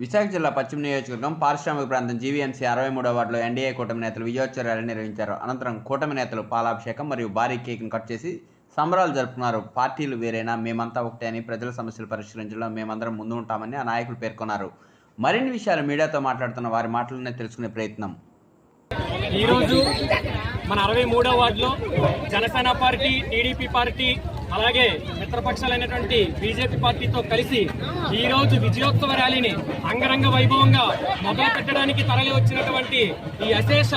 విశాఖ జిల్లా పశ్చిమ నియోజకవర్గం పారిశ్రామిక ప్రాంతం జీవీఎంసీ 63వ వార్డులో ఎన్డీఏ కూటమి నేతలు విజయోత్సవ ర్యాలీ నిర్వహించారు. అనంతరం కూటమి నేతలు పాలాభిషేకం మరియు భారీ కేక్ను కట్ చేసి సంబరాలు జరుపుకున్నారు. పార్టీలు వేరైనా మేమంతా ఒకటే అని, ప్రజల సమస్యలు పరిష్కరించడంలో మేమందరం ముందు ఉంటామని ఆ నాయకులు పేర్కొన్నారు. మరిన్ని విషయాలు మీడియాతో మాట్లాడుతున్న వారి మాటలనే తెలుసుకునే ప్రయత్నం. ఈరోజు మన 63వ వార్డులో జనసేన పార్టీ, టీడీపీ పార్టీ, అలాగే మిత్రపక్షాలైనటువంటి బీజేపీ పార్టీతో కలిసి ఈ రోజు విజయోత్సవ ర్యాలీని అంగరంగ వైభవంగా మొదలు పెట్టడానికి తరలి వచ్చినటువంటి ఈ అశేష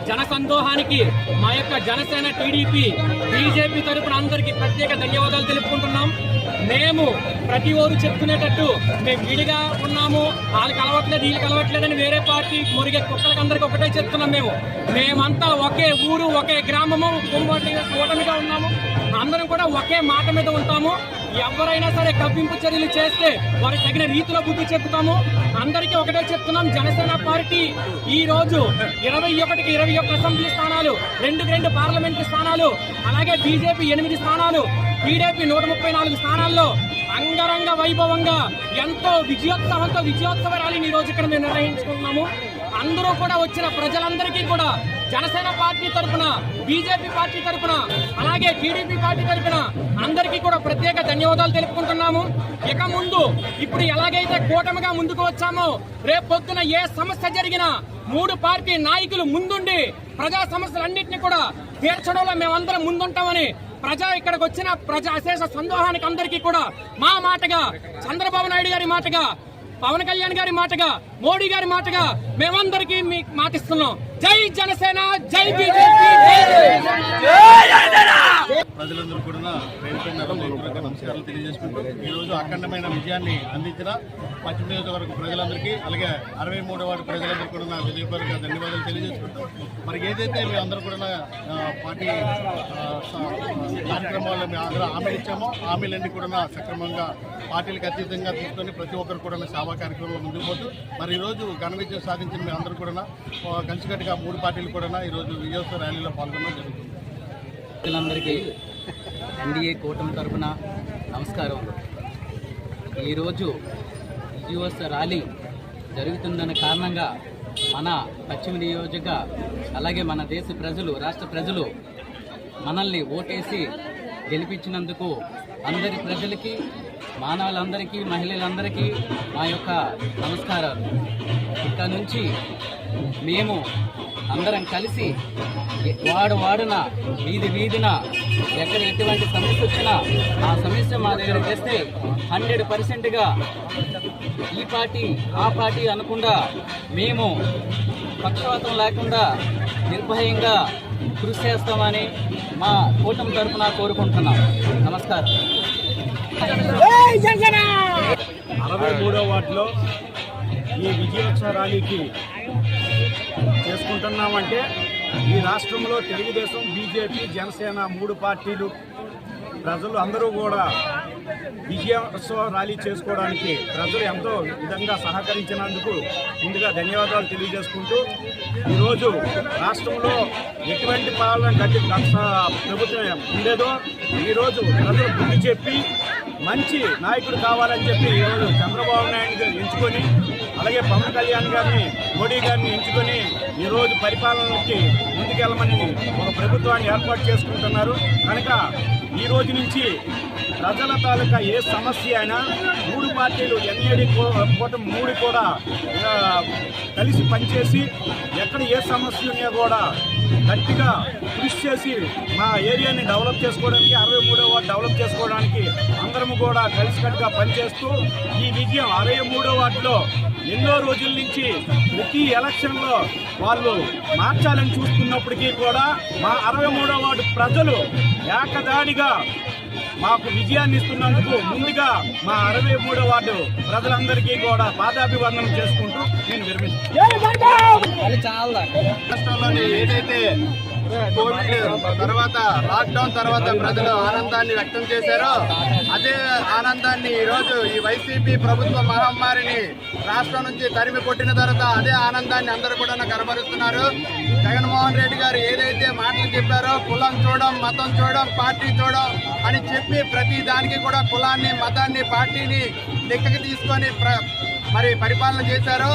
జనసందోహానికి మా యొక్క జనసేన, టీడీపీ, బీజేపీ తరపున అందరికీ ప్రత్యేక ధన్యవాదాలు తెలుపుకుంటున్నాం. మేము ప్రతి ఓరు చెప్పుకునేటట్టు మేము విడిగా ఉన్నాము, వాళ్ళు కలవట్లేదు, వీళ్ళు కలవట్లేదని వేరే పార్టీ మురిగే కుక్కలకి అందరికి ఒకటే చెప్తున్నాం. మేమంతా ఒకే ఊరు, ఒకే గ్రామము, కూటమిగా ఉన్నాము. అందరం కూడా ఒకే మాట మీద ఉంటాము. ఎవరైనా సరే కవ్వింపు చర్యలు చేస్తే వారికి తగిన రీతిలో బుద్ధి చెప్తాము. అందరికీ ఒకటే చెప్తున్నాం, జనసేన పార్టీ ఈ రోజు 21కి 21 అసెంబ్లీ స్థానాలు, 2 పార్లమెంటు స్థానాలు, అలాగే బీజేపీ 8 స్థానాలు, టీడీపీ 134 స్థానాల్లో అంగరంగ వైభవంగా ఎంతో విజయోత్సవ ర్యాలీని ఈ రోజు ఇక్కడ మేము నిర్వహించుకుంటున్నాము. అందరూ కూడా వచ్చిన ప్రజలందరికీ కూడా జనసేన పార్టీ తరఫున, బీజేపీ పార్టీ తరఫున, అలాగే టీడీపీ పార్టీ తరఫున అందరికీ కూడా ప్రత్యేక ధన్యవాదాలు తెలుపుకుంటున్నాము. ఇక ముందు ఇప్పుడు ఎలాగైతే కూటమిగా ముందుకు వచ్చామో, రేపు పొద్దున ఏ సమస్య జరిగినా 3 పార్టీ నాయకులు ముందుండి ప్రజా సమస్యలన్నింటినీ కూడా తీర్చడంలో మేమందరం ముందుంటామని ఇక్కడికి వచ్చిన ప్రజా అశేష సందోహానికి అందరికీ కూడా మా మాటగా, చంద్రబాబు నాయుడు గారి మాటగా, పవన్ కళ్యాణ్ గారి మాటగా, మోడీ గారి మాటగా మేమందరికీ మీకు మాటిస్తున్నాం. జై జనసేన, జై బీజేపీ. ప్రజలందరూ కూడా నమస్కారాలు తెలియజేసుకుంటూ ఈ రోజు అఖండమైన విజయాన్ని అందించిన పశ్చిమ నియోజకవర్గ ప్రజలందరికీ, అలాగే 63వ వార్డు ప్రజలందరూ కూడా హృదయపూర్వక ధన్యవాదాలు తెలియజేసుకుంటూ, మరి ఏదైతే మేము అందరూ కూడా పార్టీ కార్యక్రమాల్లో మేము అందరూ హామీలు ఇచ్చామో హామీలన్నీ కూడా సక్రమంగా పార్టీలకు అతీతంగా తీసుకొని ప్రతి ఒక్కరు కూడా సేవా కార్యక్రమంలో ముందుకు పోతూ మరి ఈరోజు ఘన విజయం సాధించిన మేము అందరూ కూడా కలిసికట్టుగా 3 పార్టీలు కూడా ఈరోజు విజయోత్సవ ర్యాలీలో పాల్గొనడం జరుగుతుంది. ప్రజలందరికీ ఎన్డీఏ కూటమి తరఫున నమస్కారం. ఈరోజు విజయోత్సవ ర్యాలీ జరుగుతుందన్న కారణంగా మన పశ్చిమ నియోజక, అలాగే మన దేశ ప్రజలు, రాష్ట్ర ప్రజలు మనల్ని ఓటేసి గెలిపించినందుకు అందరి ప్రజలకి, మానవులందరికీ, మహిళలందరికీ మా యొక్క నమస్కారాలు. ఇక్కడ నుంచి మేము అందరం కలిసి వాడున, వీధిన ఎక్కడ ఎటువంటి సమస్య వచ్చినా ఆ సమస్య మా దగ్గర చేస్తే 100%గా ఈ పార్టీ ఆ పార్టీ అనకుండా మేము పక్షపాతం లేకుండా నిర్భయంగా కృషి చేస్తామని మా కూటమి తరఫున కోరుకుంటున్నాం. నమస్కారం. 63వ వార్డులో ఈ విజయోత్సవ ర్యాలీకి చేసుకుంటున్నామంటే ఈ రాష్ట్రంలో తెలుగుదేశం, బీజేపీ, జనసేన 3 పార్టీలు ప్రజలు అందరూ కూడా విజయోత్సవ ర్యాలీ చేసుకోవడానికి ప్రజలు ఎంతో విధంగా సహకరించినందుకు ముందుగా ధన్యవాదాలు తెలియజేసుకుంటూ, ఈరోజు రాష్ట్రంలో ఎటువంటి పాలన ప్రభుత్వం ఉండేదో ఈరోజు ప్రజలు బుద్ధి చెప్పి మంచి నాయకుడు కావాలని చెప్పి ఈరోజు చంద్రబాబు నాయుడు ఎంచుకొని, అలాగే పవన్ కళ్యాణ్ గారిని, మోడీ గారిని ఎంచుకొని ఈరోజు పరిపాలనకి ముందుకెళ్ళమని ఒక ప్రభుత్వాన్ని ఏర్పాటు చేసుకుంటున్నారు. కనుక ఈ రోజు నుంచి ప్రజల తాలూకా ఏ సమస్య అయినా 3 పార్టీలు ఎన్ఏడి కూటమి 3 కూడా కలిసి పనిచేసి ఎక్కడ ఏ సమస్య ఉన్నా కూడా గట్టిగా కృషి చేసి మా ఏరియాని డెవలప్ చేసుకోవడానికి, 63వ వార్డు డెవలప్ చేసుకోవడానికి అందరము కూడా కలిసికట్టుగా పనిచేస్తూ ఈ విజయం 63వ వార్డులో ఎన్నో రోజుల నుంచి ప్రతి ఎలక్షన్లో వాళ్ళు మార్చాలని చూస్తున్నప్పటికీ కూడా మా 63వ వార్డు ప్రజలు ఏకదాడిగా మాకు విజయాన్ని ఇస్తున్నందుకు ముందుగా మా 63వ వార్డు ప్రజలందరికీ కూడా పాదాభివందనం చేసుకుంటూ నేను విరమిస్తున్నాను. రాష్ట్రంలోని ఏదైతే కోవిడ్ తర్వాత లాక్డౌన్ తర్వాత ప్రజలు ఆనందాన్ని వ్యక్తం చేశారో అదే ఆనందాన్ని ఈరోజు ఈ వైసీపీ ప్రభుత్వ మహమ్మారిని రాష్ట్రం నుంచి తరిమి కొట్టిన తర్వాత అదే ఆనందాన్ని అందరూ కూడా కనబరుస్తున్నారు. జగన్మోహన్ రెడ్డి గారు ఏదైతే మాటలు చెప్పారో కులం చూడం, మతం చూడం, పార్టీ చూడం అని చెప్పి ప్రతి దానికి కూడా కులాన్ని, మతాన్ని, పార్టీని లెక్కకి తీసుకొని మరి పరిపాలన చేశారు.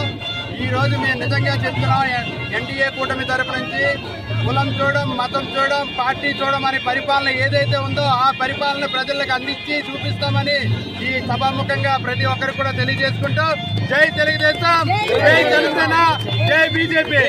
ఈ రోజు మేము నిజంగా చెప్తున్నాం, ఎన్డీఏ కూటమి తరపు నుంచి కులం చూడం, మతం చూడం, పార్టీ చూడం అనే పరిపాలన ఏదైతే ఉందో ఆ పరిపాలన ప్రజలకు అందించి చూపిస్తామని ఈ సభాముఖంగా ప్రతి ఒక్కరు కూడా తెలియజేసుకుంటూ జై తెలుగుదేశం, జై జనసేన, జై బీజేపీ.